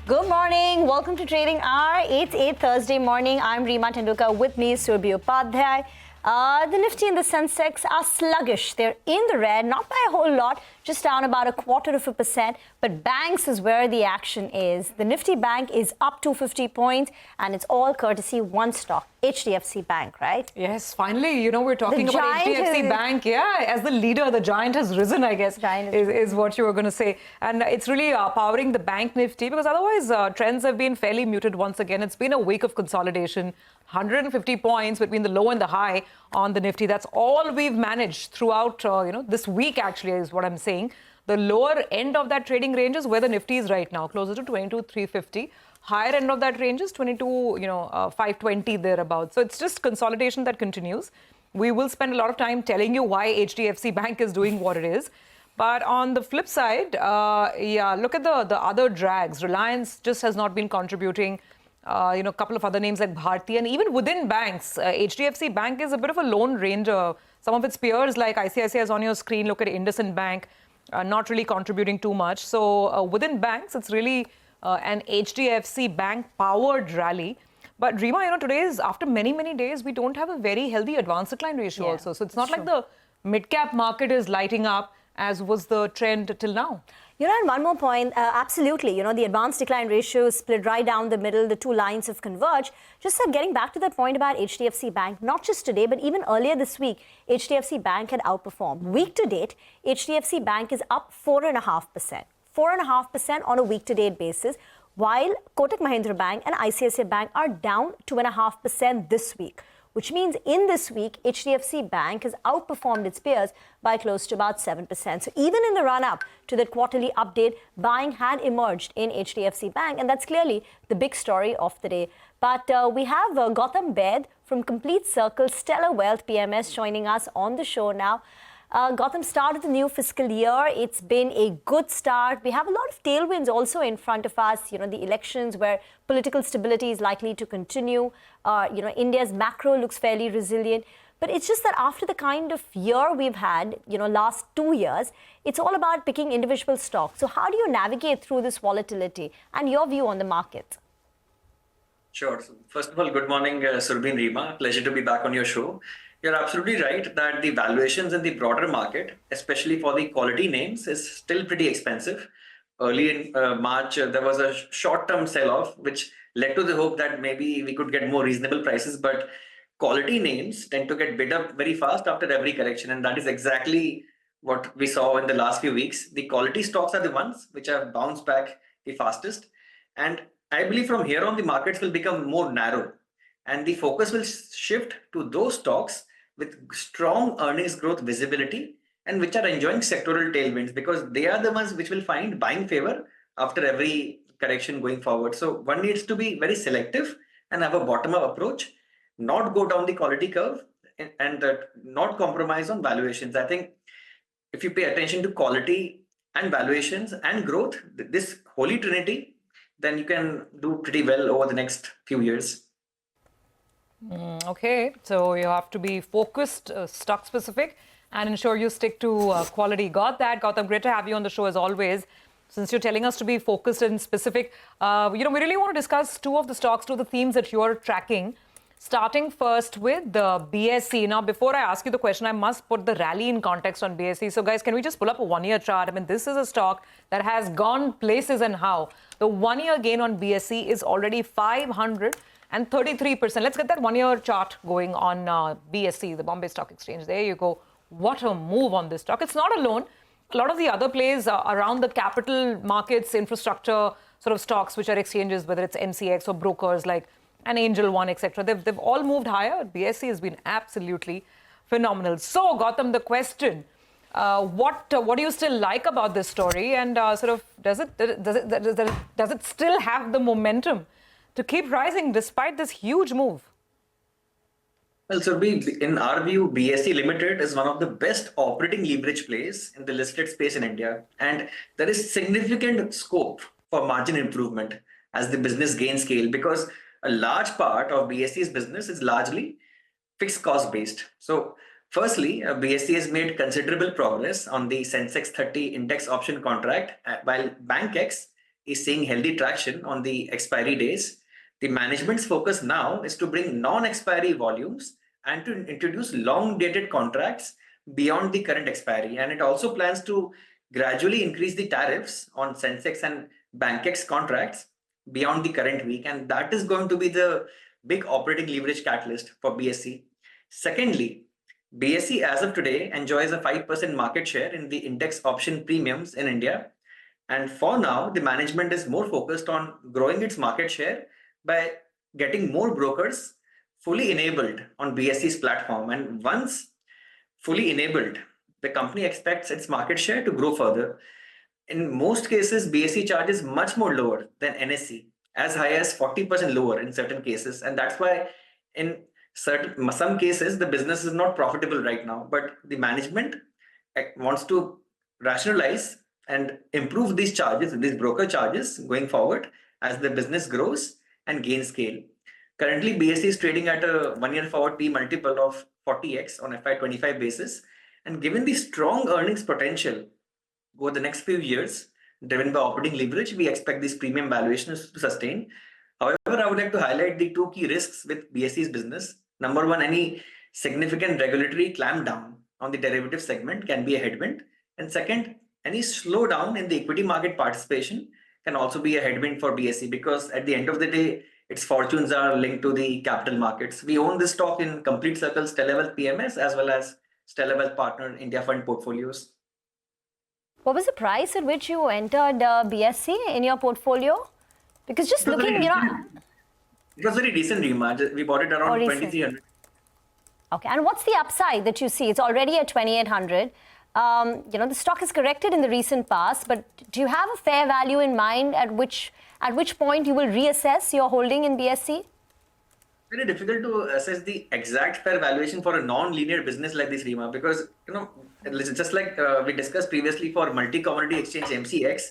Good morning. Welcome to Trading Hour. It's 8 Thursday morning. I'm Reema Tendulkar. With me, Surbhi Upadhyay. The Nifty and the Sensex are sluggish. They're in the red, not by a whole lot, just down about 0.25%. But banks is where the action is. The Nifty Bank is up 250 points, and it's all courtesy one stock, HDFC Bank, right? Yes, finally, we're talking about HDFC Bank. Yeah, as the leader, the giant has risen, I guess, is what you were going to say. And it's really powering the bank Nifty, because otherwise trends have been fairly muted once again. It's been a week of consolidation. 150 points between the low and the high on the Nifty. That's all we've managed throughout, this week actually is what I'm saying. The lower end of that trading range is where the Nifty is right now, closer to 22,350. Higher end of that range is 520 thereabouts. So it's just consolidation that continues. We will spend a lot of time telling you why HDFC Bank is doing what it is. But on the flip side, look at the other drags. Reliance just has not been contributing. A couple of other names like Bharti, and even within banks, HDFC Bank is a bit of a lone ranger. Some of its peers like ICICI is on your screen. Look at IndusInd Bank, not really contributing too much. So within banks, it's really an HDFC Bank powered rally. But Reema, today is after many, many days, we don't have a very healthy advance decline ratio also. So it's not like the mid-cap market is lighting up as was the trend till now. And one more point, absolutely, the advanced decline ratio is split right down the middle, the two lines have converged. Just getting back to that point about HDFC Bank, not just today, but even earlier this week, HDFC Bank had outperformed. Week to date, HDFC Bank is up 4.5%. 4.5% on a week to date basis, while Kotak Mahindra Bank and ICICI Bank are down 2.5% this week. Which means in this week, HDFC Bank has outperformed its peers by close to about 7%. So even in the run-up to that quarterly update, buying had emerged in HDFC Bank, and that's clearly the big story of the day. But we have Gautam Baid from Complete Circle Stellar Wealth PMS joining us on the show now. Gautam, started the new fiscal year. It's been a good start. We have a lot of tailwinds also in front of us. The elections where political stability is likely to continue. India's macro looks fairly resilient. But it's just that after the kind of year we've had, last 2 years, it's all about picking individual stocks. So how do you navigate through this volatility and your view on the market? Sure. So first of all, good morning, Surbhi and Reema. Pleasure to be back on your show. You're absolutely right that the valuations in the broader market, especially for the quality names, is still pretty expensive. Early in March, there was a short-term sell-off, which led to the hope that maybe we could get more reasonable prices. But quality names tend to get bid up very fast after every correction. And that is exactly what we saw in the last few weeks. The quality stocks are the ones which have bounced back the fastest. And I believe from here on, the markets will become more narrow. And the focus will shift to those stocks with strong earnings growth visibility and which are enjoying sectoral tailwinds, because they are the ones which will find buying favor after every correction going forward. So one needs to be very selective and have a bottom-up approach, not go down the quality curve and not compromise on valuations. I think if you pay attention to quality and valuations and growth, this holy trinity, then you can do pretty well over the next few years. Okay, so you have to be focused, stock specific, and ensure you stick to quality. Got that, Gautam. Great to have you on the show as always. Since you're telling us to be focused and specific, we really want to discuss two of the themes that you're tracking. Starting first with the BSE. Now, before I ask you the question, I must put the rally in context on BSE. So, guys, can we just pull up a one-year chart? I mean, this is a stock that has gone places and how. The one-year gain on BSE is already 533%. Let's get that one-year chart going on BSE, the Bombay Stock Exchange. There you go. What a move on this stock. It's not alone. A lot of the other plays around the capital markets, infrastructure sort of stocks, which are exchanges, whether it's MCX or brokers like an Angel One, etc. They've all moved higher. BSE has been absolutely phenomenal. So, Gautam, the question, what do you still like about this story, and does it still have the momentum to keep rising despite this huge move? Well, so in our view, BSE Limited is one of the best operating leverage plays in the listed space in India. And there is significant scope for margin improvement as the business gains scale, because a large part of BSE's business is largely fixed cost based. So firstly, BSE has made considerable progress on the Sensex 30 index option contract, while BankX is seeing healthy traction on the expiry days. The management's focus now is to bring non-expiry volumes and to introduce long-dated contracts beyond the current expiry. And it also plans to gradually increase the tariffs on Sensex and BankX contracts beyond the current week. And that is going to be the big operating leverage catalyst for BSE. Secondly, BSE as of today enjoys a 5% market share in the index option premiums in India. And for now, the management is more focused on growing its market share by getting more brokers fully enabled on BSE's platform. And once fully enabled, the company expects its market share to grow further. In most cases, BSE charges much more lower than NSE, as high as 40% lower in certain cases. And that's why in some cases, the business is not profitable right now, but the management wants to rationalize and improve these charges, these broker charges going forward as the business grows and gains scale. Currently, BSE is trading at a 1-year forward P multiple of 40x on FY25 basis. And given the strong earnings potential over the next few years, driven by operating leverage, we expect these premium valuations to sustain. However, I would like to highlight the two key risks with BSE's business. Number one, any significant regulatory clampdown on the derivative segment can be a headwind. And second, any slowdown in the equity market participation can also be a headwind for BSE, because at the end of the day, its fortunes are linked to the capital markets. We own this stock in Complete Circle's Telewealth PMS as well as Telewealth Partner India Fund portfolios. What was the price at which you entered BSE in your portfolio? Because just looking, it was very decent, Rima. We bought it around 2,300. Okay, and what's the upside that you see? It's already at 2,800. The stock has corrected in the recent past, but do you have a fair value in mind at which point you will reassess your holding in BSE? Very difficult to assess the exact fair valuation for a non-linear business like this, Rima, because just like we discussed previously for multi-commodity exchange MCX,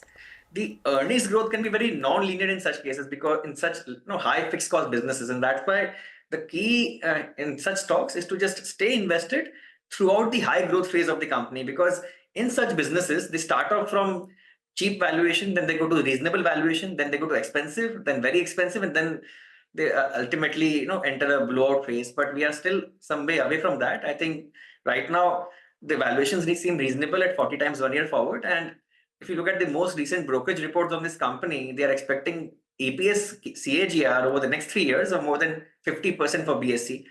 the earnings growth can be very non-linear in such cases, because in such high fixed cost businesses, and that's why the key in such stocks is to just stay invested throughout the high growth phase of the company, because in such businesses they start off from cheap valuation, then they go to reasonable valuation, then they go to expensive, then very expensive, and then they ultimately enter a blowout phase. But we are still some way away from that. I think right now the valuations seem reasonable at 40 times 1 year forward, and if you look at the most recent brokerage reports on this company, they are expecting EPS CAGR over the next 3 years of more than 50% for BSE.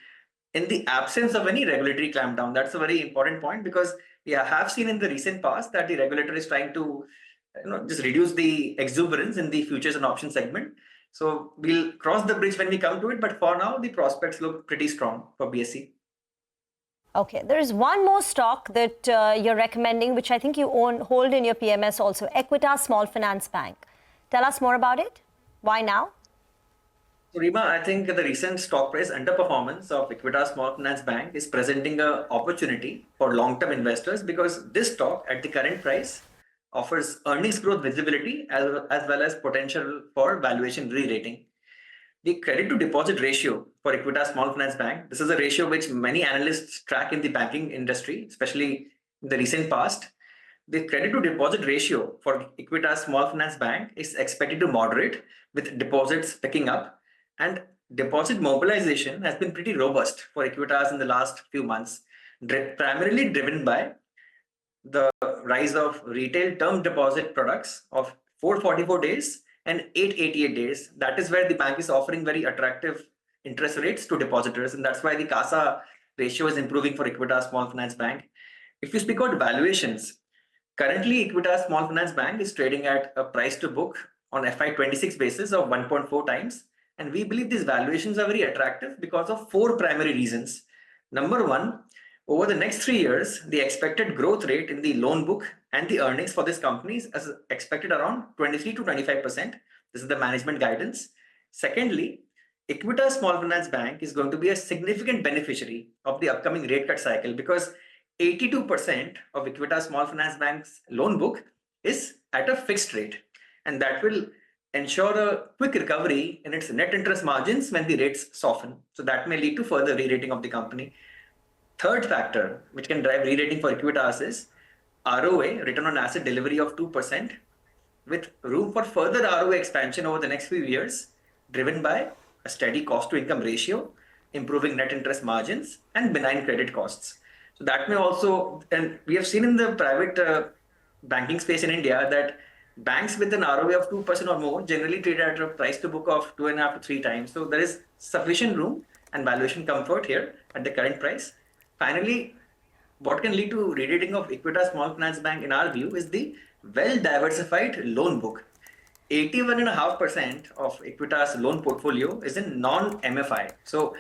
In the absence of any regulatory clampdown, that's a very important point, because we have seen in the recent past that the regulator is trying to just reduce the exuberance in the futures and options segment. So we'll cross the bridge when we come to it, but for now, the prospects look pretty strong for BSE. Okay, there is one more stock that you're recommending, which I think you hold in your PMS also, Equitas Small Finance Bank. Tell us more about it. Why now? So Rima, I think the recent stock price underperformance of Equitas Small Finance Bank is presenting an opportunity for long-term investors, because this stock at the current price offers earnings growth visibility as well as potential for valuation re-rating. The credit to deposit ratio for Equitas Small Finance Bank, this is a ratio which many analysts track in the banking industry, especially in the recent past. The credit to deposit ratio for Equitas Small Finance Bank is expected to moderate with deposits picking up, and deposit mobilization has been pretty robust for Equitas in the last few months, primarily driven by the rise of retail term deposit products of 444 days and 888 days. That is where the bank is offering very attractive interest rates to depositors, and that's why the CASA ratio is improving for Equitas Small Finance Bank. If you speak about valuations, currently Equitas Small Finance Bank is trading at a price to book on FY26 basis of 1.4 times, and we believe these valuations are very attractive because of 4 primary reasons. Number one, over the next 3 years, the expected growth rate in the loan book and the earnings for this company is expected around 23 to 25%. This is the management guidance. Secondly, Equitas Small Finance Bank is going to be a significant beneficiary of the upcoming rate cut cycle, because 82% of Equitas Small Finance Bank's loan book is at a fixed rate, and that will ensure a quick recovery in its net interest margins when the rates soften. So that may lead to further re-rating of the company. Third factor which can drive re-rating for Equitas is ROA, return on asset delivery of 2%, with room for further ROA expansion over the next few years, driven by a steady cost-to-income ratio, improving net interest margins, and benign credit costs. So that may also, and we have seen in the private banking space in India that banks with an ROA of 2% or more generally trade at a price to book of 2.5 to 3 times. So there is sufficient room and valuation comfort here at the current price. Finally, what can lead to re-rating of Equitas Small Finance Bank, in our view, is the well-diversified loan book. 81.5% of Equitas loan portfolio is in non-MFI. So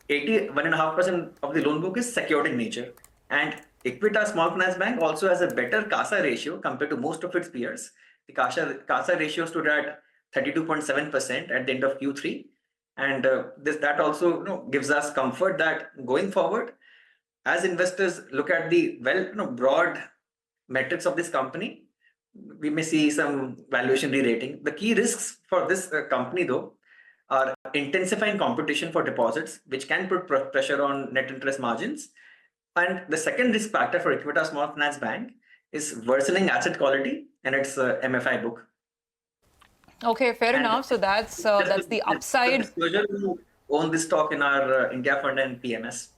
81.5% of the loan book is secured in nature. And Equitas Small Finance Bank also has a better CASA ratio compared to most of its peers. The CASA ratio stood at 32.7% at the end of Q3. And that also gives us comfort that going forward, as investors look at the broad metrics of this company, we may see some valuation re-rating. The key risks for this company, though, are intensifying competition for deposits, which can put pressure on net interest margins. And the second risk factor for Equitas Small Finance Bank is worsening asset quality and its MFI book. Okay, fair enough. So that's the upside. Disclosure, you own this stock in our India Fund and PMS.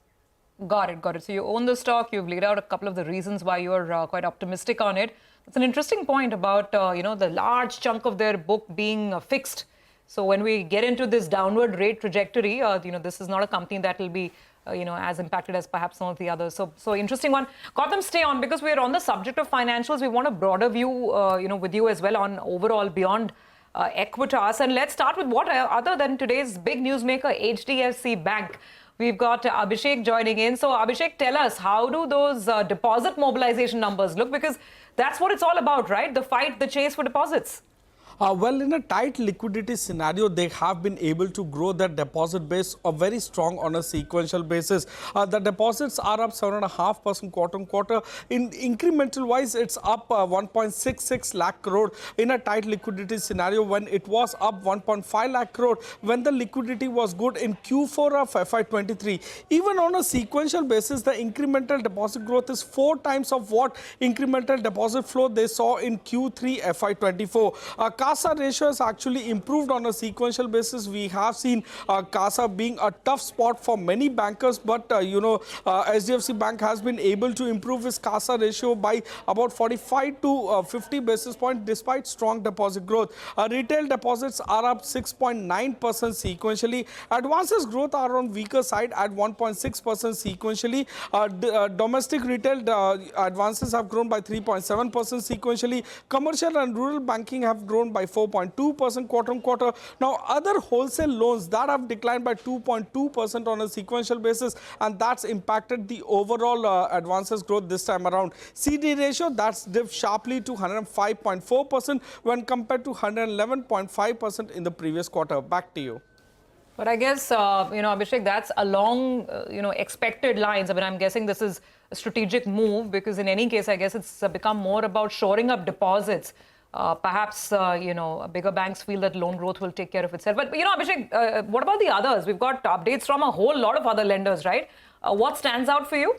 Got it. So you own the stock. You've laid out a couple of the reasons why you're quite optimistic on it. It's an interesting point about the large chunk of their book being fixed. So when we get into this downward rate trajectory, this is not a company that will be as impacted as perhaps some of the others. So interesting one. Gautam, stay on, because we're on the subject of financials. We want a broader view, with you as well on overall beyond Equitas. And let's start with what other than today's big newsmaker, HDFC Bank. We've got Abhishek joining in. So Abhishek, tell us, how do those deposit mobilization numbers look? Because that's what it's all about, right? The fight, the chase for deposits. Well, in a tight liquidity scenario, they have been able to grow their deposit base very strong on a sequential basis. The deposits are up 7.5% quarter-on-quarter. In incremental wise, it's up 1.66 lakh crore in a tight liquidity scenario, when it was up 1.5 lakh crore when the liquidity was good in Q4 of FY23. Even on a sequential basis, the incremental deposit growth is 4 times of what incremental deposit flow they saw in Q3 FY24. CASA ratio has actually improved on a sequential basis. We have seen CASA being a tough spot for many bankers, but HDFC Bank has been able to improve its CASA ratio by about 45 to 50 basis points despite strong deposit growth. Retail deposits are up 6.9% sequentially. Advances growth are on weaker side at 1.6% sequentially. Domestic retail advances have grown by 3.7% sequentially. Commercial and rural banking have grown by 4.2% quarter-on-quarter. Now, other wholesale loans that have declined by 2.2% on a sequential basis, and that's impacted the overall advances growth this time around. CD ratio, that's dipped sharply to 105.4% when compared to 111.5% in the previous quarter. Back to you. But I guess, Abhishek, that's along, expected lines. I mean, I'm guessing this is a strategic move, because in any case, I guess it's become more about shoring up deposits. Perhaps, bigger banks feel that loan growth will take care of itself. But, Abhishek, what about the others? We've got updates from a whole lot of other lenders, right? What stands out for you?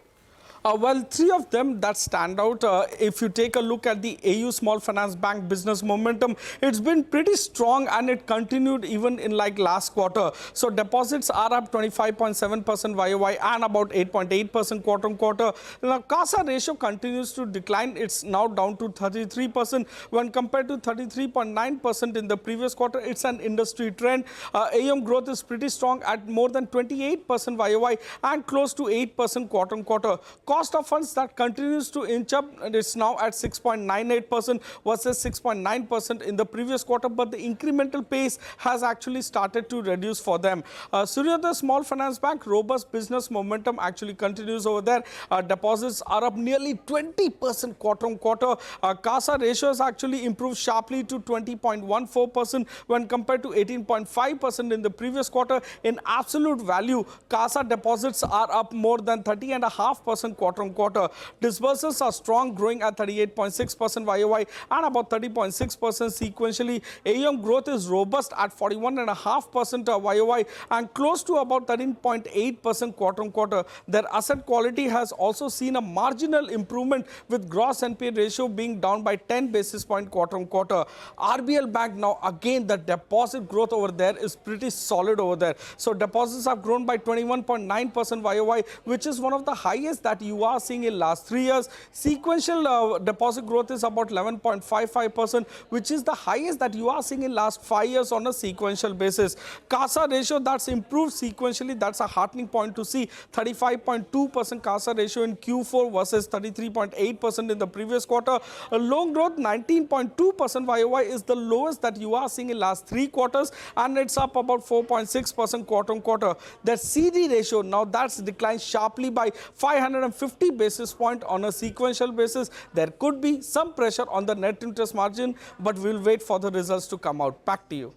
Well, 3 of them that stand out. If you take a look at the AU Small Finance Bank business momentum, it's been pretty strong, and it continued even in last quarter. So deposits are up 25.7% YOY and about 8.8% quarter-on-quarter. Now, CASA ratio continues to decline. It's now down to 33% when compared to 33.9% in the previous quarter. It's an industry trend. AUM growth is pretty strong at more than 28% YOY and close to 8% quarter-on-quarter. Cost of funds, that continues to inch up, and it's now at 6.98% versus 6.9% in the previous quarter, but the incremental pace has actually started to reduce for them. Suryodaya Small Finance Bank, robust business momentum actually continues over there. Deposits are up nearly 20% quarter-on-quarter. CASA ratios actually improved sharply to 20.14% when compared to 18.5% in the previous quarter. In absolute value, CASA deposits are up more than 30.5% quarter-on-quarter. Disbursements are strong, growing at 38.6% YOY and about 30.6% sequentially. AUM growth is robust at 41.5% YOY and close to about 13.8% quarter-on-quarter. Their asset quality has also seen a marginal improvement, with gross NPA ratio being down by 10 basis points quarter-on-quarter. RBL Bank, now again the deposit growth over there is pretty solid over there. So deposits have grown by 21.9% YOY, which is one of the highest that you are seeing in last 3 years. Sequential deposit growth is about 11.55%, which is the highest that you are seeing in last 5 years on a sequential basis. CASA ratio, that's improved sequentially. That's a heartening point to see. 35.2% CASA ratio in Q4 versus 33.8% in the previous quarter. Loan growth 19.2% YOY is the lowest that you are seeing in last 3 quarters, and it's up about 4.6% quarter-on-quarter. Their CD ratio, now that's declined sharply by 550 basis points on a sequential basis. There could be some pressure on the net interest margin, but we'll wait for the results to come out. Back to you.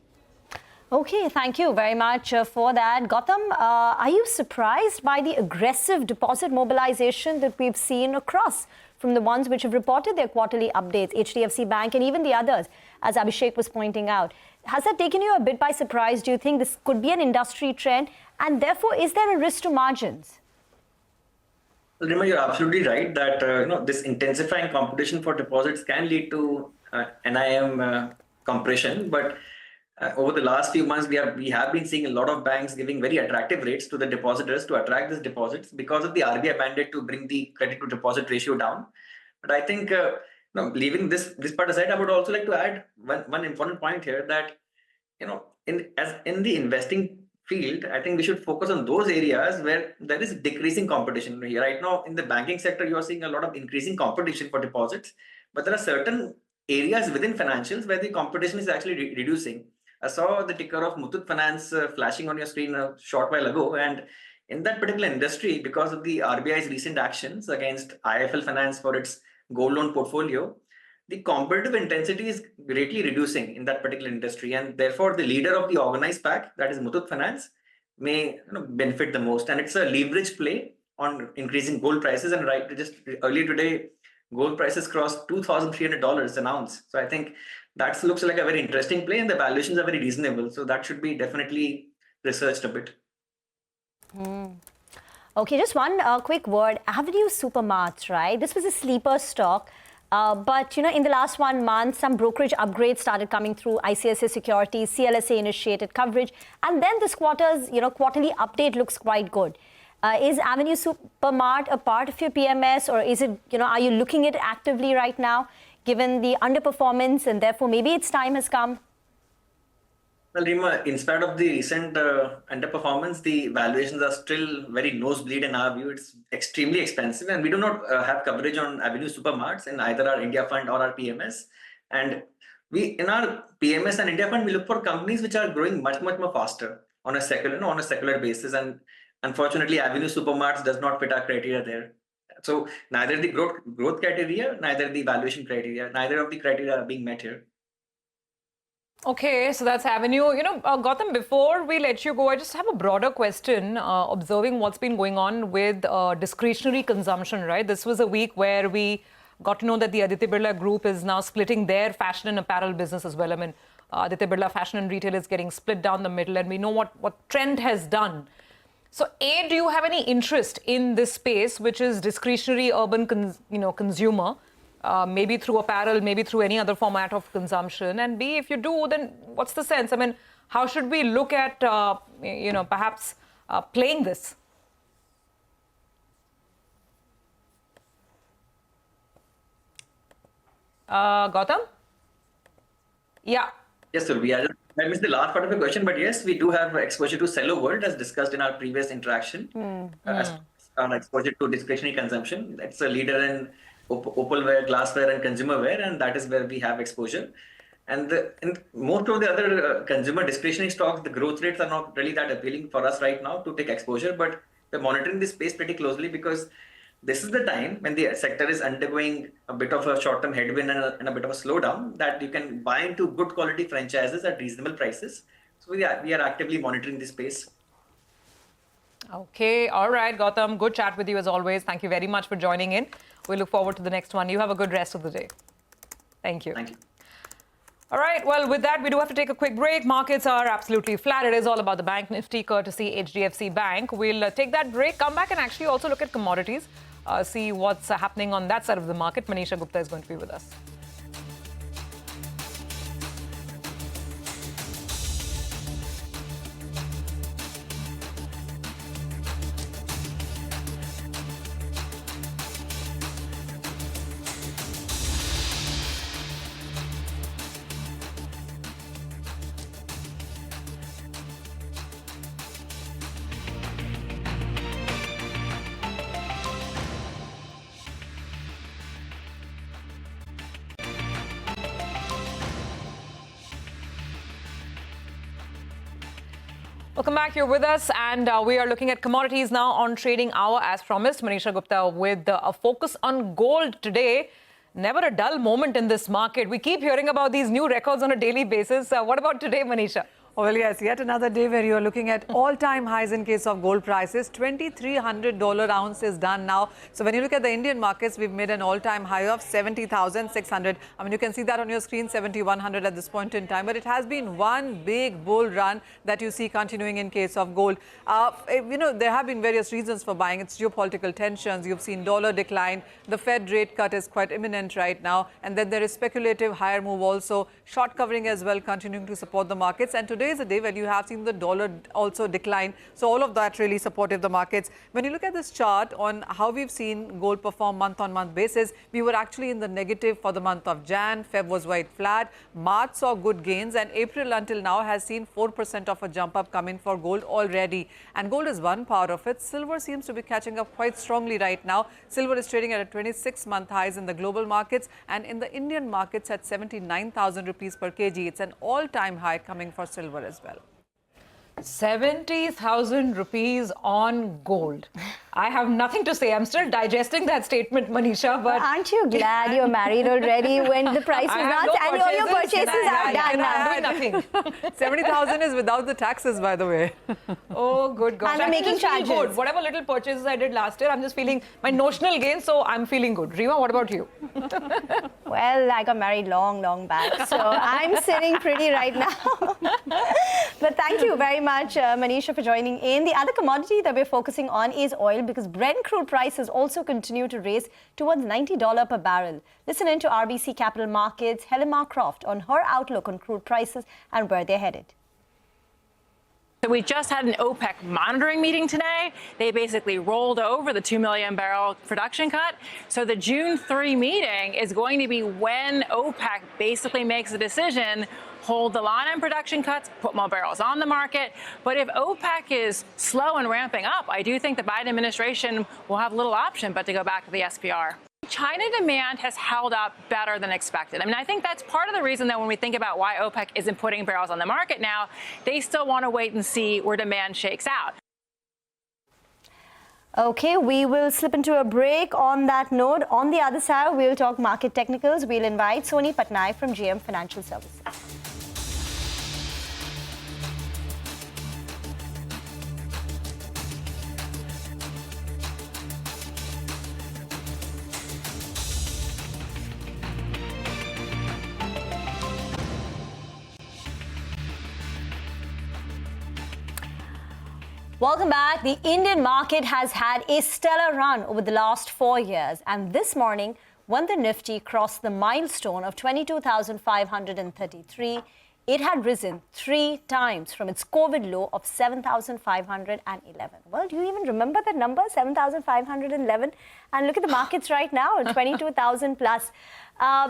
Okay, thank you very much for that. Gautam, are you surprised by the aggressive deposit mobilization that we've seen across from the ones which have reported their quarterly updates, HDFC Bank and even the others, as Abhishek was pointing out? Has that taken you a bit by surprise? Do you think this could be an industry trend? And therefore, is there a risk to margins? Well, Rima, you're absolutely right that this intensifying competition for deposits can lead to NIM compression. But over the last few months, we have been seeing a lot of banks giving very attractive rates to the depositors to attract these deposits because of the RBI mandate to bring the credit to deposit ratio down. But I think, leaving this part aside, I would also like to add one important point here that, in the investing field, I think we should focus on those areas where there is decreasing competition. Right now, in the banking sector, you are seeing a lot of increasing competition for deposits, but there are certain areas within financials where the competition is actually reducing. I saw the ticker of Muthoot Finance flashing on your screen a short while ago, and in that particular industry, because of the RBI's recent actions against IIFL Finance for its gold loan portfolio, the competitive intensity is greatly reducing in that particular industry, and therefore the leader of the organized pack, that is Muthoot Finance, may benefit the most. And it's a leverage play on increasing gold prices. And just earlier today, gold prices crossed $2,300 an ounce. So I think that looks like a very interesting play, and the valuations are very reasonable. So that should be definitely researched a bit. Okay, just one quick word. Avenue Supermarts, right? This was a sleeper stock. But, in the last 1 month, some brokerage upgrades started coming through. ICICI Securities, CLSA initiated coverage. And then this quarter's, quarterly update looks quite good. Is Avenue Supermart a part of your PMS, or is it, are you looking at it actively right now, given the underperformance, and therefore maybe its time has come? Well, Rima, in spite of the recent underperformance, the valuations are still very nosebleed in our view. It's extremely expensive, and we do not have coverage on Avenue Supermarts in either our India Fund or our PMS. And in our PMS and India Fund, we look for companies which are growing much more faster on a secular basis. And unfortunately, Avenue Supermarts does not fit our criteria there. So neither the growth criteria, neither the valuation criteria, neither of the criteria are being met here. Okay, so that's Avenue. Gautam, before we let you go, I just have a broader question, observing what's been going on with discretionary consumption, right? This was a week where we got to know that the Aditya Birla Group is now splitting their fashion and apparel business as well. I mean, Aditya Birla Fashion and Retail is getting split down the middle, and we know what Trend has done. So, A, do you have any interest in this space, which is discretionary urban consumer? Maybe through apparel, maybe through any other format of consumption. And B, if you do, then what's the sense? I mean, how should we look at, perhaps playing this? Gautam? Yeah. Yes, sir. I missed the last part of the question, but yes, we do have exposure to Cello World, as discussed in our previous interaction. Our exposure to discretionary consumption. It's a leader in opalware, glassware, and consumer wear, and that is where we have exposure. And in most of the other consumer discretionary stocks, the growth rates are not really that appealing for us right now to take exposure, but we're monitoring this space pretty closely because this is the time when the sector is undergoing a bit of a short-term headwind and a bit of a slowdown, that you can buy into good quality franchises at reasonable prices. So we are actively monitoring this space. Okay, all right, Gautam. Good chat with you as always. Thank you very much for joining in. We look forward to the next one. You have a good rest of the day. Thank you. Thank you. All right, well, with that, we do have to take a quick break. Markets are absolutely flat. It is all about the bank Nifty, courtesy HDFC Bank. We'll take that break, come back and actually also look at commodities, see what's happening on that side of the market. Manisha Gupta is going to be with us. Welcome back. You're with us, and we are looking at commodities now on Trading Hour. As promised, Manisha Gupta with a focus on gold today. Never a dull moment in this market. We keep hearing about these new records on a daily basis. What about today, Manisha? Well, yes, yet another day where you are looking at all-time highs in case of gold prices. $2,300 ounce is done now. So when you look at the Indian markets, we've made an all-time high of 70,600. I mean, you can see that on your screen, 7,100 at this point in time. But it has been one big bull run that you see continuing in case of gold. There have been various reasons for buying. It's geopolitical tensions. You've seen dollar decline. The Fed rate cut is quite imminent right now. And then there is speculative higher move also. Short covering as well continuing to support the markets. And today is a day when you have seen the dollar also decline. So all of that really supported the markets. When you look at this chart on how we've seen gold perform month-on-month basis, we were actually in the negative for the month of Jan. Feb was quite flat. March saw good gains, and April until now has seen 4% of a jump up come in for gold already. And gold is one part of it. Silver seems to be catching up quite strongly right now. Silver is trading at a 26-month highs in the global markets, and in the Indian markets at 79,000 rupees per kg. It's an all-time high coming for silver as well. 70,000 rupees on gold. I have nothing to say. I'm still digesting that statement, Manisha. But aren't you glad you're married already when the price is not and all your purchases are done now? Nothing. 70,000 is without the taxes, by the way. Oh, good God. And I'm making charges. Good. Whatever little purchases I did last year, I'm just feeling my notional gain, so I'm feeling good. Reema, what about you? Well, I got married long back, so I'm sitting pretty right now. But thank you very much, Manisha, for joining in. The other commodity that we're focusing on is oil, because Brent crude prices also continue to race towards $90 per barrel. Listen in to RBC Capital Markets' Helena Croft on her outlook on crude prices and where they're headed. So we just had an OPEC monitoring meeting today. They basically rolled over the 2 million barrel production cut. So the June 3 meeting is going to be when OPEC basically makes a decision, hold the line on production cuts, put more barrels on the market. But if OPEC is slow in ramping up, I do think the Biden administration will have little option but to go back to the SPR. China demand has held up better than expected. I mean, I think that's part of the reason that when we think about why OPEC isn't putting barrels on the market now, they still want to wait and see where demand shakes out. Okay, we will slip into a break on that note. On the other side, we'll talk market technicals. We'll invite Soni Patnaik from JM Financial Services. Welcome back. The Indian market has had a stellar run over the last 4 years. And this morning, when the Nifty crossed the milestone of 22,533, it had risen 3 times from its COVID low of 7,511. Well, do you even remember that number, 7,511? And look at the markets right now, 22,000 plus.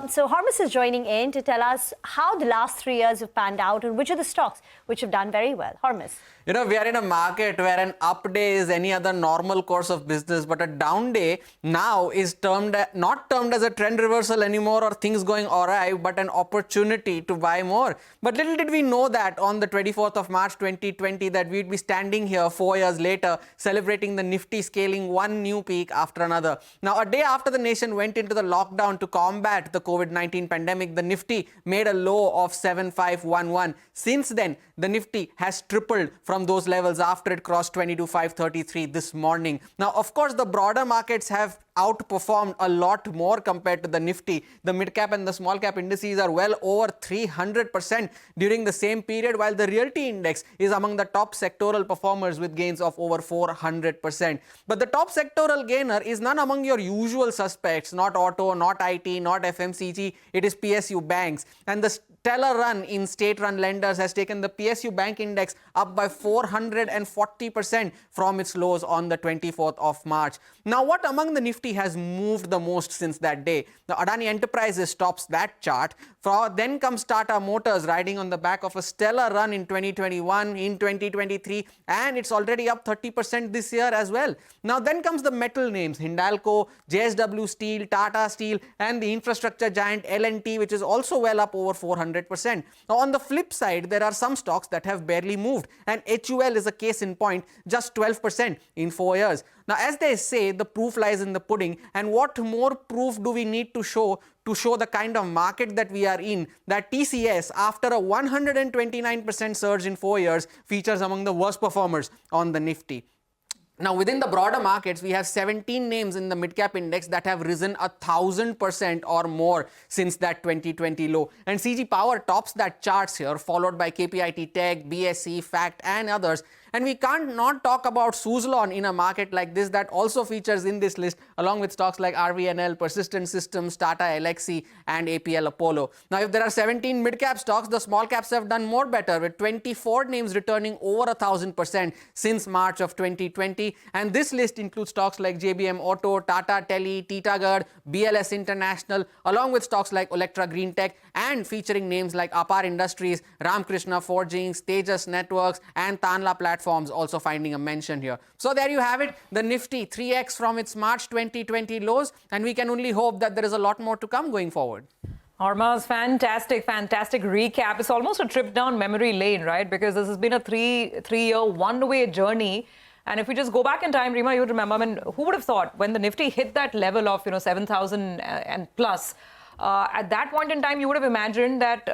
So Hormus is joining in to tell us how the last 3 years have panned out and which are the stocks which have done very well. Hormus. You know, we are in a market where an up day is any other normal course of business, but a down day now is not termed as a trend reversal anymore or things going awry, but an opportunity to buy more. But little did we know that on the 24th of March 2020 that we'd be standing here 4 years later celebrating the Nifty scaling one new peak after another. Now, a day after the nation went into the lockdown to combat at the COVID-19 pandemic, the Nifty made a low of 7511. Since then, the Nifty has tripled from those levels after it crossed 22,533 this morning. Now, of course, the broader markets have outperformed a lot more compared to the Nifty. The mid-cap and the small-cap indices are well over 300% during the same period, while the realty index is among the top sectoral performers with gains of over 400%. But the top sectoral gainer is none among your usual suspects, not auto, not IT, not FMCG, it is PSU banks. And the stellar run in state-run lenders has taken the PSU bank index up by 440% from its lows on the 24th of March. Now, what among the Nifty has moved the most since that day? The Adani Enterprises tops that chart. Then comes Tata Motors riding on the back of a stellar run in 2021, in 2023, and it's already up 30% this year as well. Now, then comes the metal names, Hindalco, JSW Steel, Tata Steel, and the infrastructure giant L&T, which is also well up over 400%. Now, on the flip side, there are some stocks that have barely moved, and HUL is a case in point, just 12% in 4 years. Now, as they say, the proof lies in the pudding, and what more proof do we need to show the kind of market that we are in, that TCS, after a 129% surge in 4 years, features among the worst performers on the Nifty. Now, within the broader markets, we have 17 names in the mid-cap index that have risen 1,000% or more since that 2020 low. And CG Power tops that charts here, followed by KPIT Tech, BSE, FACT, and others. And we can't not talk about Suzlon in a market like this that also features in this list, along with stocks like RVNL, Persistent Systems, Tata Elxsi, and APL Apollo. Now, if there are 17 mid-cap stocks, the small caps have done more better, with 24 names returning over 1,000% since March of 2020. And this list includes stocks like JBM Auto, Tata Tele, Titagarh, BLS International, along with stocks like Electra Green Tech, and featuring names like Apar Industries, Ramkrishna Forgings, Tejas Networks, and Tanla Platforms also finding a mention here. So there you have it, the Nifty 3x from its March 2020 lows, and we can only hope that there is a lot more to come going forward. Armaz, fantastic recap. It's almost a trip down memory lane, right? Because this has been a three-year one-way journey. And if we just go back in time, Rima, you would remember, I mean, who would have thought when the Nifty hit that level of, 7,000 and plus, at that point in time, you would have imagined that,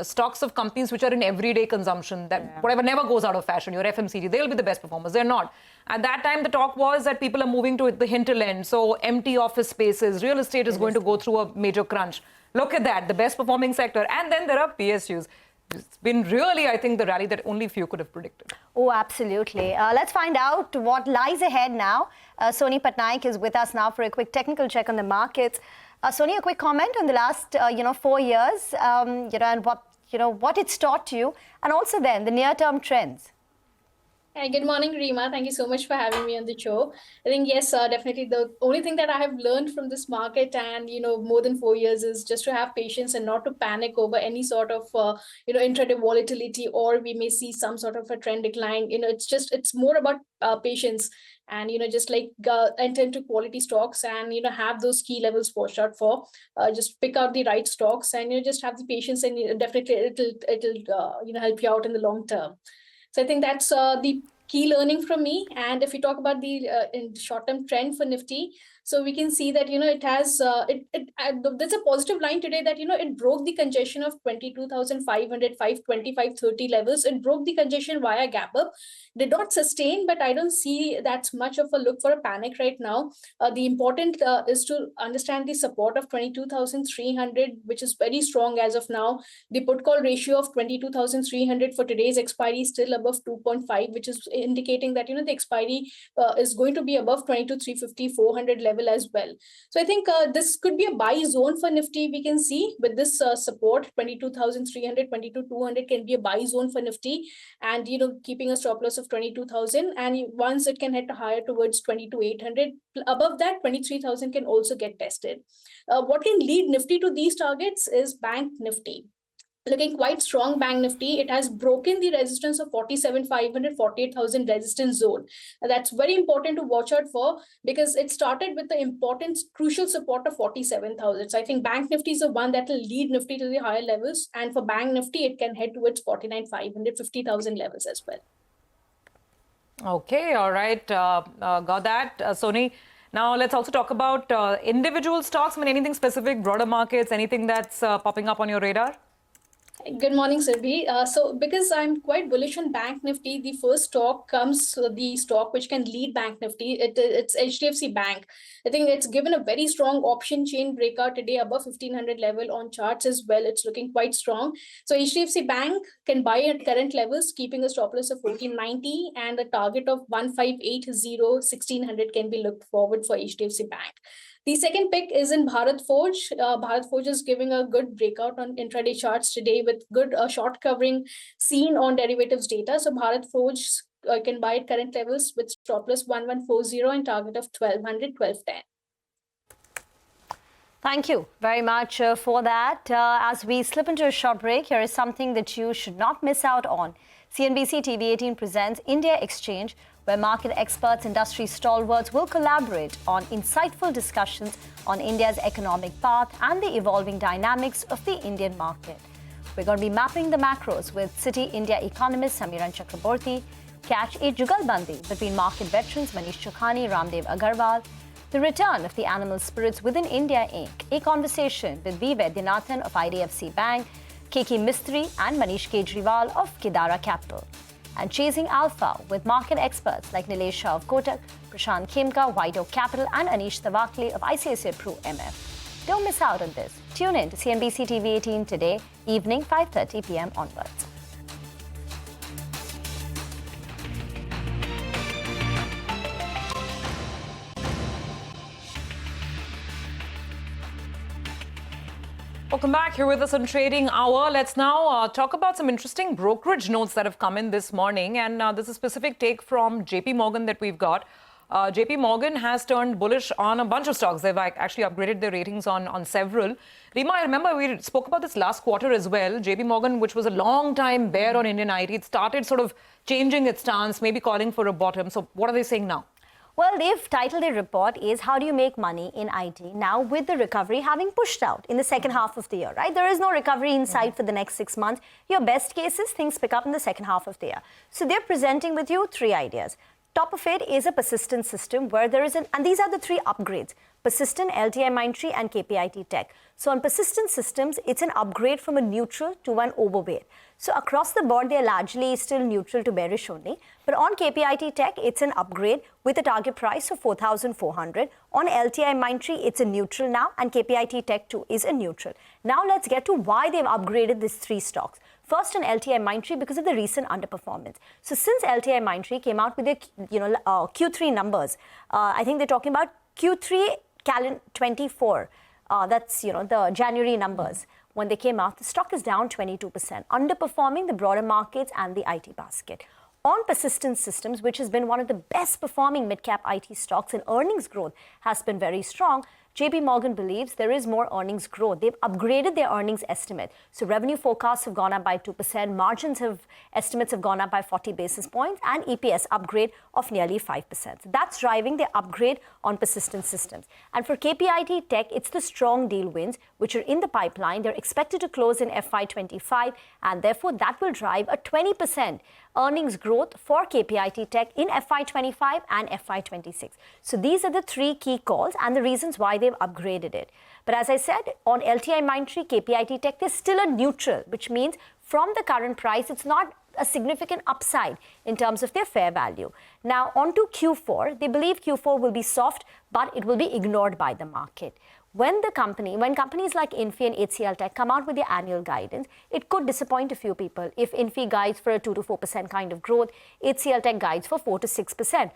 stocks of companies which are in everyday consumption, that whatever never goes out of fashion, your FMCG, they'll be the best performers. They're not. At that time, the talk was that people are moving to the hinterland. So empty office spaces, real estate is going to go through a major crunch. Look at that, the best performing sector. And then there are PSUs. It's been really, I think, the rally that only few could have predicted. Oh, absolutely. Let's find out what lies ahead now. Soni Patnaik is with us now for a quick technical check on the markets. Soni, a quick comment on the last, 4 years, and what it's taught you, and also then the near-term trends. Hi, good morning, Rima. Thank you so much for having me on the show. I think, yes, definitely the only thing that I have learned from this market and, more than 4 years is just to have patience and not to panic over any sort of, intraday volatility, or we may see some sort of a trend decline. It's more about patience and, just like enter into quality stocks and, have those key levels watched out for. Just pick out the right stocks and, just have the patience, and definitely it'll help you out in the long term. So I think that's the key learning from me. And if we talk about the short-term trend for Nifty, so we can see that, it has, there's a positive line today that, it broke the congestion of 22,500, 520, 530 levels. It broke the congestion via gap up. Did not sustain, but I don't see that's much of a look for a panic right now. The important is to understand the support of 22,300, which is very strong as of now. The put call ratio of 22,300 for today's expiry is still above 2.5, which is indicating that, the expiry is going to be above 22,350, 400 level as well. So I think this could be a buy zone for Nifty. We can see with this support, 22,300, 22,200 can be a buy zone for Nifty, and, keeping a stop loss of 22,000, and once it can head higher towards 22,800, above that 23,000 can also get tested. What can lead Nifty to these targets is Bank Nifty. Looking quite strong, Bank Nifty. It has broken the resistance of 47,500, 48,000 resistance zone. That's very important to watch out for, because it started with the important, crucial support of 47,000. So I think Bank Nifty is the one that will lead Nifty to the higher levels. And for Bank Nifty, it can head towards 49,500, 50,000 levels as well. Okay, all right. Got that, Soni. Now, let's also talk about individual stocks. I mean, anything specific, broader markets, anything that's popping up on your radar? Good morning, Surbhi. So because I'm quite bullish on Bank Nifty, the first stock comes the stock which can lead Bank Nifty. It's HDFC Bank. I think it's given a very strong option chain breakout today above 1500 level on charts as well. It's looking quite strong. So HDFC Bank can buy at current levels, keeping a stop loss of 1490 and a target of 1580, 1600 can be looked forward for HDFC Bank. The second pick is in Bharat Forge. Bharat Forge is giving a good breakout on intraday charts today with good short covering seen on derivatives data. So Bharat Forge can buy at current levels with stop loss 1140 and target of 1200, 1210. Thank you very much for that. As we slip into a short break, here is something that you should not miss out on. CNBC-TV18 presents India Exchange, where market experts, industry stalwarts will collaborate on insightful discussions on India's economic path and the evolving dynamics of the Indian market. We're going to be mapping the macros with Citi India economist Samiran Chakraborty, catch a jugalbandi between market veterans Manish Chokhani, Ramdev Agarwal, the return of the animal spirits within India Inc., a conversation with V. Vaidyanathan of IDFC Bank, Keki Mistry and Manish Kejriwal of Kidara Capital. And chasing alpha with market experts like Nilesh Shah of Kotak, Prashant Khemka, White Oak Capital and Anish Tawakle of ICICI Pru MF. Don't miss out on this. Tune in to CNBC TV18 today, evening 5:30 p.m. onwards. Welcome back. Here with us on Trading Hour. Let's now talk about some interesting brokerage notes that have come in this morning. And there's a specific take from JP Morgan that we've got. JP Morgan has turned bullish on a bunch of stocks. They've actually upgraded their ratings on several. Rima, I remember we spoke about this last quarter as well. JP Morgan, which was a long time bear on Indian IT, it started sort of changing its stance, maybe calling for a bottom. So what are they saying now? Well, they've titled their report is How Do You Make Money in IT Now with the recovery having pushed out in the second half of the year, right? There is no recovery in sight for the next 6 months. Your best case is things pick up in the second half of the year. So they're presenting with you 3 ideas. Top of it is a persistent system where there is and these are the 3 upgrades: persistent, LTI Mindtree and KPIT Tech. So on persistent systems, it's an upgrade from a neutral to an overweight. So across the board, they're largely still neutral to bearish only. But on KPIT Tech, it's an upgrade with a target price of 4,400. On LTI Mindtree, it's a neutral now, and KPIT Tech too is a neutral. Now let's get to why they've upgraded these 3 stocks. First on LTI Mindtree because of the recent underperformance. So since LTI Mindtree came out with their Q3 numbers, I think they're talking about Q3 calendar 24. That's the January numbers. When they came out, the stock is down 22%, underperforming the broader markets and the IT basket. On persistent systems, which has been one of the best performing mid-cap IT stocks, and earnings growth has been very strong, JP Morgan believes there is more earnings growth. They've upgraded their earnings estimate. So revenue forecasts have gone up by 2%, estimates have gone up by 40 basis points, and EPS upgrade of nearly 5%. So that's driving the upgrade on persistent systems. And for KPIT Tech, it's the strong deal wins, which are in the pipeline. They're expected to close in FY25, and therefore that will drive a 20% earnings growth for KPIT Tech in FY25 and FY26. So these are the 3 key calls and the reasons why they've upgraded it. But as I said, on LTI Mindtree, KPIT Tech, they're still a neutral, which means from the current price, it's not a significant upside in terms of their fair value. Now, on to Q4, they believe Q4 will be soft, but it will be ignored by the market. When companies like Infy and HCL Tech come out with their annual guidance, it could disappoint a few people. If Infy guides for a 2 to 4% kind of growth, HCL Tech guides for 4 to 6%.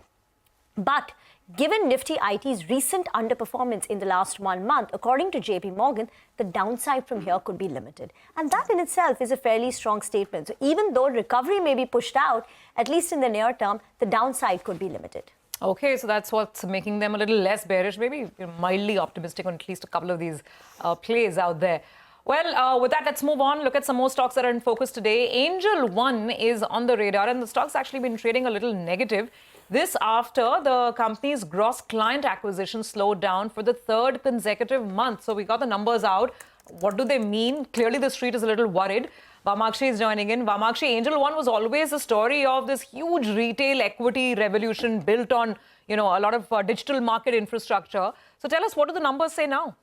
But given Nifty IT's recent underperformance in the last 1 month, according to JP Morgan, the downside from here could be limited. And that in itself is a fairly strong statement. So even though recovery may be pushed out, at least in the near term, the downside could be limited. Okay, so that's what's making them a little less bearish, maybe mildly optimistic on at least a couple of these plays out there. Well, with that, let's move on. Look at some more stocks that are in focus today. Angel One is on the radar, and the stock's actually been trading a little negative. This after the company's gross client acquisition slowed down for the 3rd consecutive month. So we got the numbers out. What do they mean? Clearly, the street is a little worried. Vamakshi is joining in. Vamakshi, Angel One was always a story of this huge retail equity revolution built on, a lot of digital market infrastructure. So tell us, what do the numbers say now?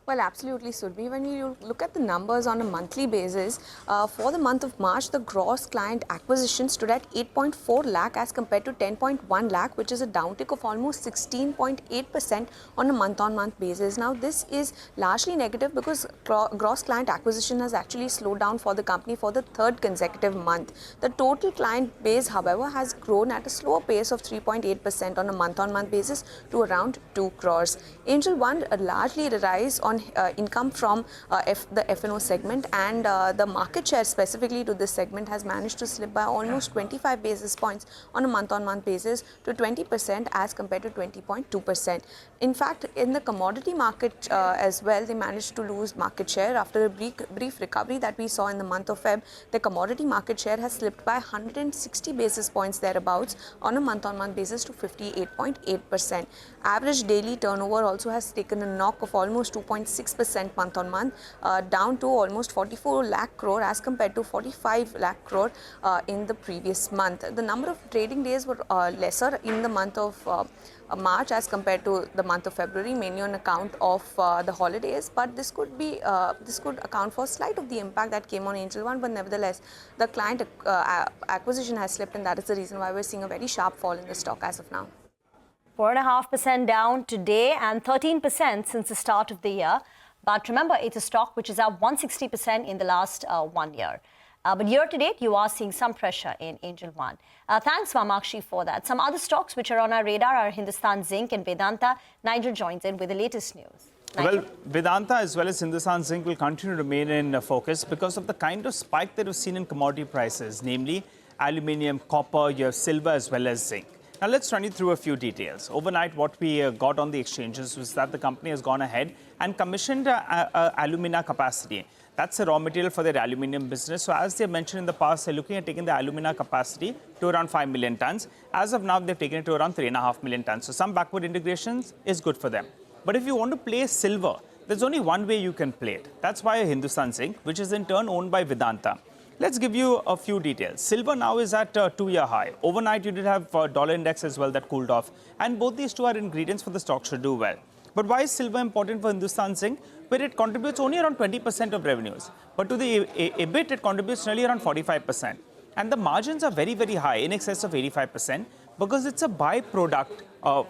Well, absolutely, Surbhi. When you look at the numbers on a monthly basis, for the month of March, the gross client acquisition stood at 8.4 lakh as compared to 10.1 lakh, which is a downtick of almost 16.8% on a month-on-month basis. Now, this is largely negative because gross client acquisition has actually slowed down for the company for the third consecutive month. The total client base, however, has grown at a slower pace of 3.8% on a month-on-month basis to around 2 crores. Angel One largely relies on income from the F&O segment, and the market share specifically to this segment has managed to slip by almost 25 basis points on a month-on-month basis to 20% as compared to 20.2%. In fact, in the commodity market as well, they managed to lose market share after a brief recovery that we saw in the month of Feb. The commodity market share has slipped by 160 basis points thereabouts on a month-on-month basis to 58.8%. Average daily turnover also has taken a knock of almost 2.6% month-on-month, down to almost 44 lakh crore as compared to 45 lakh crore in the previous month. The number of trading days were lesser in the month of March as compared to the month of February, mainly on account of the holidays, but this could account for slight of the impact that came on Angel One, but nevertheless the client acquisition has slipped, and that is the reason why we're seeing a very sharp fall in the stock as of now. 4.5% down today and 13% since the start of the year. But remember, it's a stock which is up 160% in the last 1 year. But year to date, you are seeing some pressure in Angel One. Thanks, Vamakshi, for that. Some other stocks which are on our radar are Hindustan Zinc and Vedanta. Nigel joins in with the latest news. Nigel? Well, Vedanta as well as Hindustan Zinc will continue to remain in focus because of the kind of spike that we've seen in commodity prices, namely aluminium, copper, you have silver as well as zinc. Now, let's run you through a few details. Overnight, what we got on the exchanges was that the company has gone ahead and commissioned alumina capacity. That's the raw material for their aluminium business. So, as they mentioned in the past, they're looking at taking the alumina capacity to around 5 million tons. As of now, they've taken it to around 3.5 million tons. So, some backward integrations is good for them. But if you want to play silver, there's only one way you can play it. That's via Hindustan Zinc, which is in turn owned by Vedanta. Let's give you a few details. Silver now is at a 2-year high. Overnight, you did have dollar index as well that cooled off. And both these two are ingredients for the stock to do well. But why is silver important for Hindustan Zinc? Where it contributes only around 20% of revenues. But to the EBIT, it contributes nearly around 45%. And the margins are very, very high, in excess of 85%, because it's a byproduct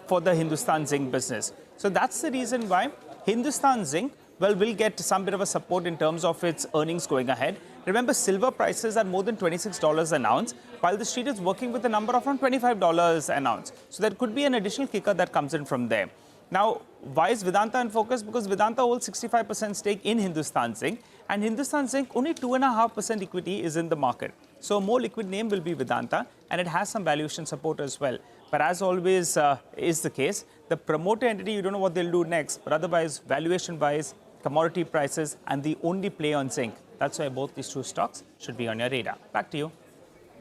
for the Hindustan Zinc business. So that's the reason why Hindustan Zinc will get some bit of a support in terms of its earnings going ahead. Remember, silver prices are more than $26 an ounce, while the street is working with a number of around $25 an ounce. So there could be an additional kicker that comes in from there. Now, why is Vedanta in focus? Because Vedanta holds 65% stake in Hindustan Zinc, and Hindustan Zinc, only 2.5% equity is in the market. So a more liquid name will be Vedanta, and it has some valuation support as well. But as always is the case, the promoter entity, you don't know what they'll do next, but otherwise, valuation-wise, commodity prices, and the only play on zinc. That's why both these two stocks should be on your radar. Back to you.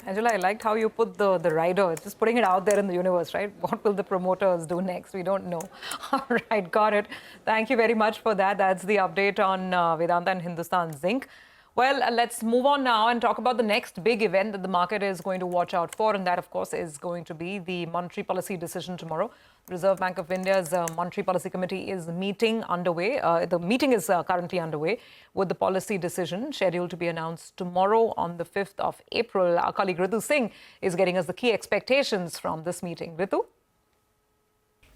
Angela, I liked how you put the rider, just putting it out there in the universe, right? What will the promoters do next? We don't know. All right, got it. Thank you very much for that. That's the update on Vedanta and Hindustan Zinc. Well, let's move on now and talk about the next big event that the market is going to watch out for. And that, of course, is going to be the monetary policy decision tomorrow. The Reserve Bank of India's Monetary Policy Committee is meeting underway. The meeting is currently underway with the policy decision scheduled to be announced tomorrow on the 5th of April. Our colleague Ritu Singh is getting us the key expectations from this meeting. Ritu?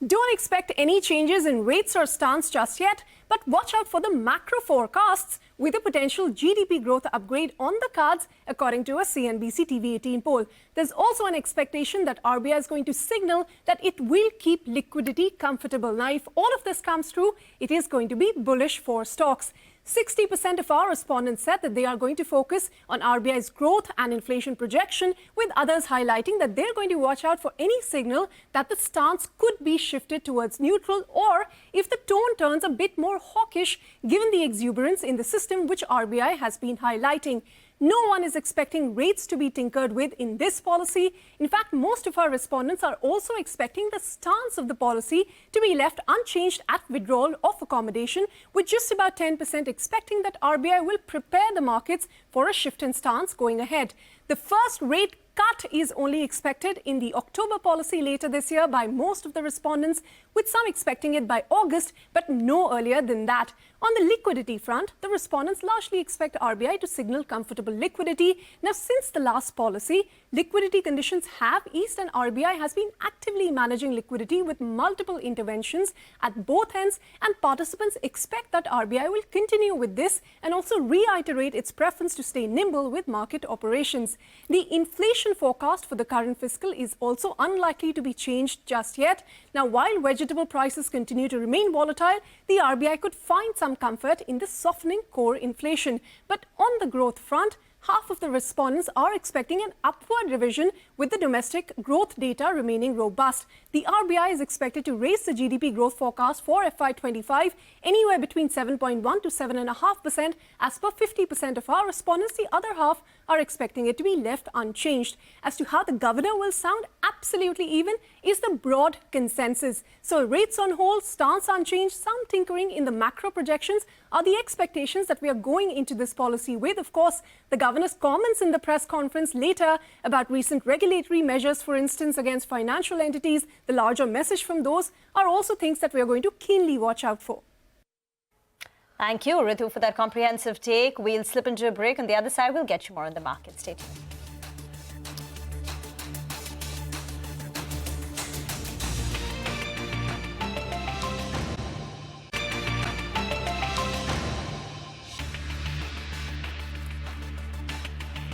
Don't expect any changes in rates or stance just yet, but watch out for the macro forecasts with a potential GDP growth upgrade on the cards, according to a CNBC-TV18 poll. There's also an expectation that RBI is going to signal that it will keep liquidity comfortable. Now, if all of this comes true, it is going to be bullish for stocks. 60% of our respondents said that they are going to focus on RBI's growth and inflation projection, with others highlighting that they're going to watch out for any signal that the stance could be shifted towards neutral, or if the tone turns a bit more hawkish given the exuberance in the system which RBI has been highlighting. No one is expecting rates to be tinkered with in this policy. In fact, most of our respondents are also expecting the stance of the policy to be left unchanged at withdrawal of accommodation, with just about 10% expecting that RBI will prepare the markets for a shift in stance going ahead. The first rate cut is only expected in the October policy later this year by most of the respondents, with some expecting it by August, but no earlier than that. On the liquidity front, the respondents largely expect RBI to signal comfortable liquidity. Now, since the last policy, liquidity conditions have eased and RBI has been actively managing liquidity with multiple interventions at both ends, and participants expect that RBI will continue with this and also reiterate its preference to stay nimble with market operations. The inflation forecast for the current fiscal is also unlikely to be changed just yet. Now, while vegetable prices continue to remain volatile, the RBI could find some comfort in the softening core inflation. But on the growth front, half of the respondents are expecting an upward revision, with the domestic growth data remaining robust. The RBI is expected to raise the GDP growth forecast for FY25 anywhere between 7.1 to 7.5%. As per 50% of our respondents, the other half are expecting it to be left unchanged. As to how the governor will sound absolutely even is the broad consensus. So rates on hold, stance unchanged, some tinkering in the macro projections are the expectations that we are going into this policy with. Of course, the governor's comments in the press conference later about recent regulatory measures, for instance, against financial entities, the larger message from those are also things that we are going to keenly watch out for. Thank you, Ritu, for that comprehensive take. We'll slip into a break. On the other side, we'll get you more on the market. Stay tuned.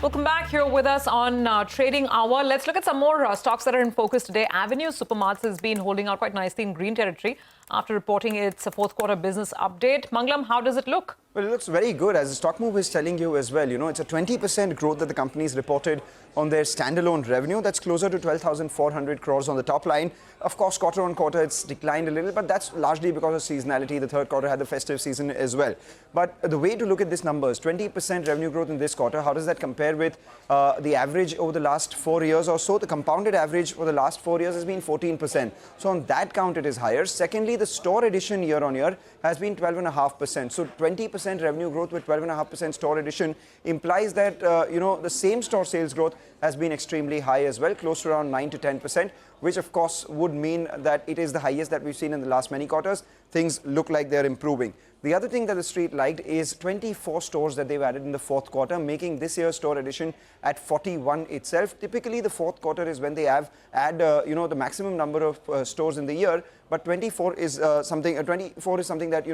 Welcome back. Here with us on Trading Hour. Let's look at some more stocks that are in focus today. Avenue Supermarts has been holding out quite nicely in green territory after reporting its fourth quarter business update. Mangalam, how does it look? Well, it looks very good, as the stock move is telling you as well. You know, it's a 20% growth that the company's reported on their standalone revenue. That's closer to 12,400 crores on the top line. Of course, quarter on quarter, it's declined a little, but that's largely because of seasonality. The third quarter had the festive season as well. But the way to look at this number is 20% revenue growth in this quarter. How does that compare with the average over the last 4 years or so? The compounded average for the last 4 years has been 14%. So on that count, it is higher. Secondly, the store addition year on year has been 12.5%. So 20% revenue growth with 12.5% store addition implies that, the same store sales growth has been extremely high as well, close to around 9 to 10%, which of course would mean that it is the highest that we've seen in the last many quarters. Things look like they're improving. The other thing that the street liked is 24 stores that they've added in the fourth quarter, making this year's store addition at 41 itself. Typically, the fourth quarter is when they add the maximum number of stores in the year. But 24 is something that,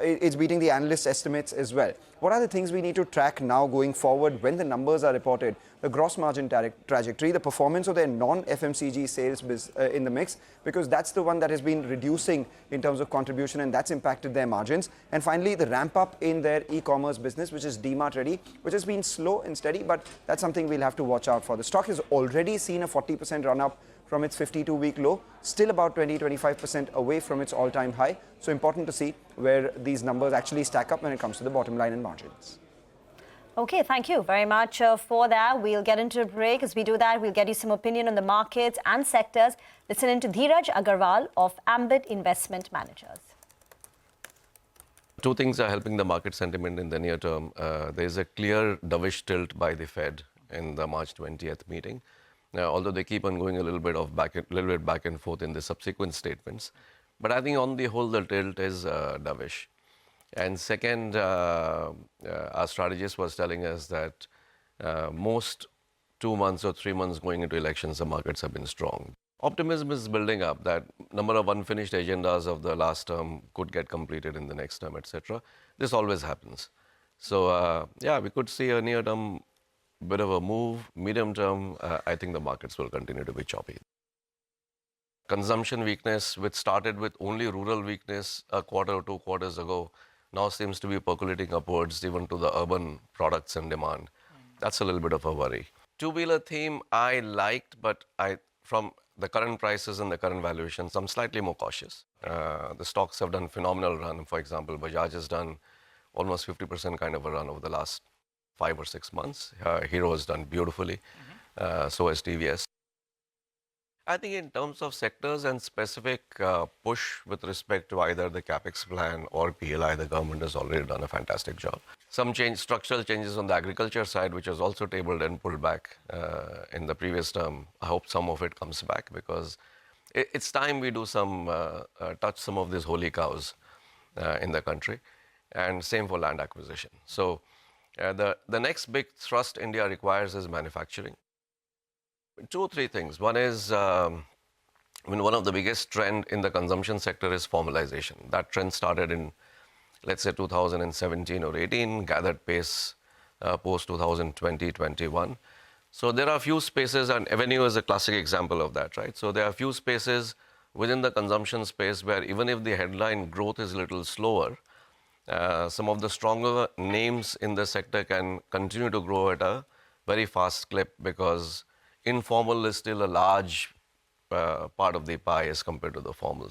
it's beating the analyst estimates as well. What are the things we need to track now going forward when the numbers are reported? The gross margin trajectory, the performance of their non-FMCG sales in the mix, because that's the one that has been reducing in terms of contribution, and that's impacted their margins. And finally, the ramp up in their e-commerce business, which is DMart Ready, which has been slow and steady, but that's something we'll have to watch out for. The stock has already seen a 40% run up from its 52-week low, still about 20-25% away from its all-time high. So important to see where these numbers actually stack up when it comes to the bottom line and margins. Okay, thank you very much for that. We'll get into a break. As we do that, we'll get you some opinion on the markets and sectors. Listening to Dheeraj Agarwal of Ambit Investment Managers. Two things are helping the market sentiment in the near term. There is a clear dovish tilt by the Fed in the March 20th meeting. Now, although they keep on going a little bit back and forth in the subsequent statements, but I think on the whole the tilt is dovish. And second, our strategist was telling us that most 2 months or 3 months going into elections, the markets have been strong. Optimism is building up that number of unfinished agendas of the last term could get completed in the next term, etc. This always happens. So, we could see a near-term bit of a move. Medium term, I think the markets will continue to be choppy. Consumption weakness, which started with only rural weakness a quarter or 2 quarters ago, now seems to be percolating upwards even to the urban products and demand. That's a little bit of a worry. Two-wheeler theme I liked, but from the current prices and the current valuations, I'm slightly more cautious. The stocks have done phenomenal run. For example, Bajaj has done almost 50% kind of a run over the last 5 or 6 months. Hero has done beautifully. So has TVS. I think in terms of sectors and specific push with respect to either the capex plan or PLI, the government has already done a fantastic job. Some structural changes on the agriculture side, which was also tabled and pulled back in the previous term. I hope some of it comes back because it's time we do some, touch some of these holy cows in the country. And same for land acquisition. So the next big thrust India requires is manufacturing. 2 or 3 things. One is, one of the biggest trend in the consumption sector is formalization. That trend started in, let's say, 2017 or 18, gathered pace post 2020, 21. So there are a few spaces, and Avenue is a classic example of that, right? So there are a few spaces within the consumption space where even if the headline growth is a little slower, some of the stronger names in the sector can continue to grow at a very fast clip because informal is still a large part of the pie as compared to the formal.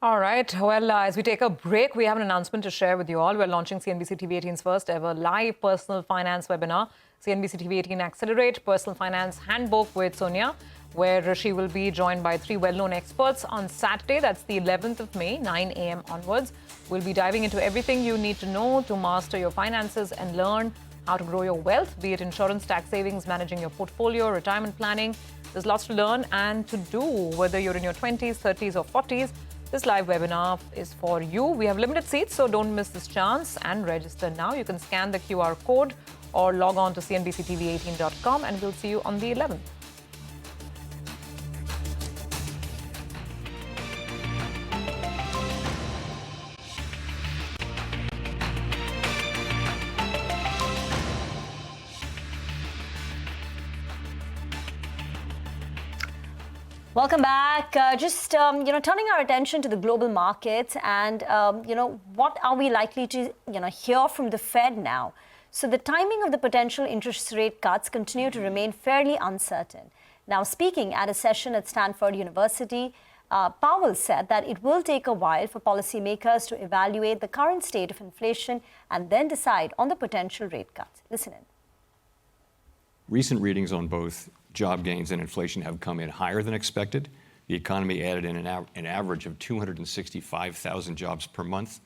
All right. Well, as we take a break, we have an announcement to share with you all. We're launching CNBC TV18's first ever live personal finance webinar, CNBC TV18 Accelerate Personal Finance Handbook with Sonia, where she will be joined by 3 well-known experts on Saturday. That's the 11th of May, 9 a.m. onwards. We'll be diving into everything you need to know to master your finances and learn how to grow your wealth, be it insurance, tax savings, managing your portfolio, retirement planning. There's lots to learn and to do, whether you're in your 20s, 30s or 40s. This live webinar is for you. We have limited seats, so don't miss this chance and register now. You can scan the QR code or log on to CNBC-TV18.com and we'll see you on the 11th. Welcome back. Turning our attention to the global markets and, what are we likely to, hear from the Fed now? So the timing of the potential interest rate cuts continue to remain fairly uncertain. Now, speaking at a session at Stanford University, Powell said that it will take a while for policymakers to evaluate the current state of inflation and then decide on the potential rate cuts. Listen in. Recent readings on both job gains and inflation have come in higher than expected. The economy added in an average of 265,000 jobs per month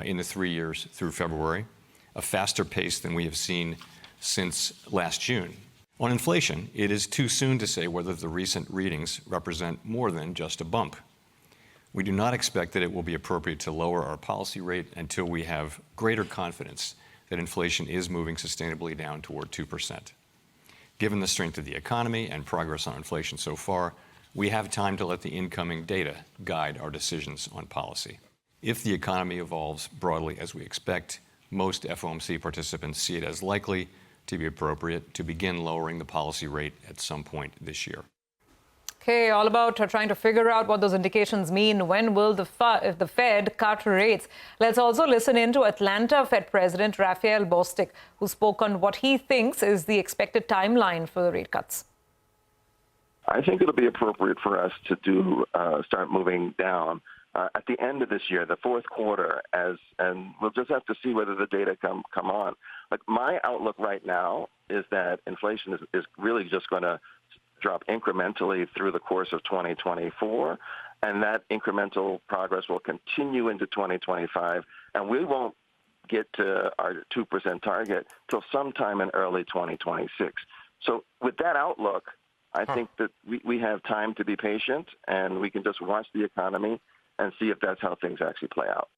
in the 3 years through February, a faster pace than we have seen since last June. On inflation, it is too soon to say whether the recent readings represent more than just a bump. We do not expect that it will be appropriate to lower our policy rate until we have greater confidence that inflation is moving sustainably down toward 2%. Given the strength of the economy and progress on inflation so far, we have time to let the incoming data guide our decisions on policy. If the economy evolves broadly as we expect, most FOMC participants see it as likely to be appropriate to begin lowering the policy rate at some point this year. Okay, all about trying to figure out what those indications mean. When will the Fed cut rates? Let's also listen in to Atlanta Fed President Raphael Bostic, who spoke on what he thinks is the expected timeline for the rate cuts. I think it'll be appropriate for us to start moving down at the end of this year, the fourth quarter, and we'll just have to see whether the data come on. But my outlook right now is that inflation is really just going to drop incrementally through the course of 2024, and that incremental progress will continue into 2025, and we won't get to our 2% target till sometime in early 2026. So with that outlook, I think that we have time to be patient, and we can just watch the economy and see if that's how things actually play out.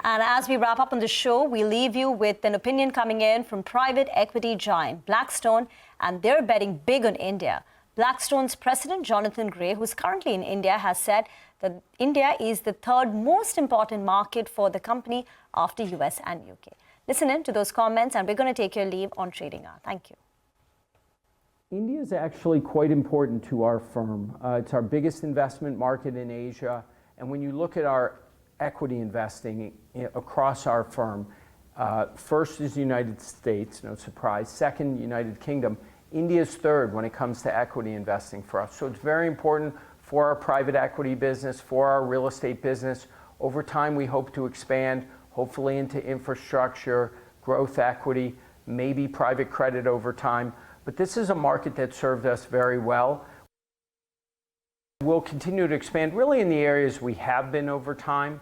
And as we wrap up on the show, we leave you with an opinion coming in from private equity giant Blackstone, and they're betting big on India. Blackstone's president, Jonathan Gray, who's currently in India, has said that India is the 3rd most important market for the company after US and UK. Listen in to those comments, and we're going to take your leave on Trading Hour. Thank you. India is actually quite important to our firm. It's our biggest investment market in Asia, and when you look at our equity investing across our firm, first is the United States, no surprise. Second, United Kingdom. India's 3rd when it comes to equity investing for us. So it's very important for our private equity business, for our real estate business. Over time, we hope to expand, hopefully into infrastructure, growth equity, maybe private credit over time. But this is a market that served us very well. We'll continue to expand really in the areas we have been over time.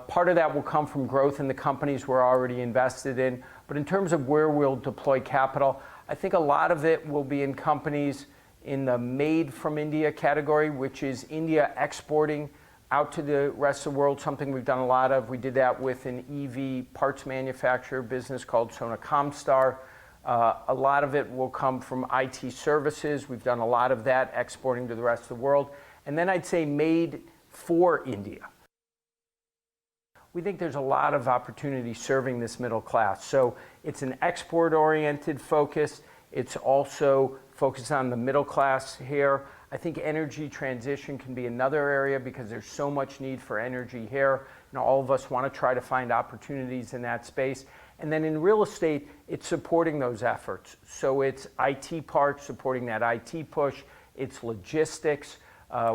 Part of that will come from growth in the companies we're already invested in. But in terms of where we'll deploy capital, I think a lot of it will be in companies in the made from India category, which is India exporting out to the rest of the world, something we've done a lot of. We did that with an EV parts manufacturer business called Sona Comstar. A lot of it will come from IT services. We've done a lot of that exporting to the rest of the world. And then I'd say made for India. We think there's a lot of opportunity serving this middle class. So it's an export-oriented focus. It's also focused on the middle class here. I think energy transition can be another area because there's so much need for energy here. You know, all of us want to try to find opportunities in that space. And then in real estate, it's supporting those efforts. So it's IT parts, supporting that IT push. It's logistics,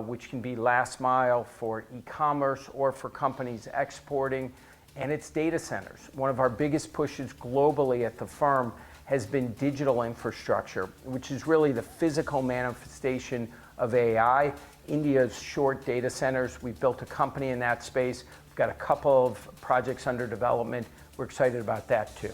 which can be last mile for e-commerce or for companies exporting. And it's data centers. One of our biggest pushes globally at the firm has been digital infrastructure, which is really the physical manifestation of AI. India's short data centers. We've built a company in that space. We've got a couple of projects under development. We're excited about that too.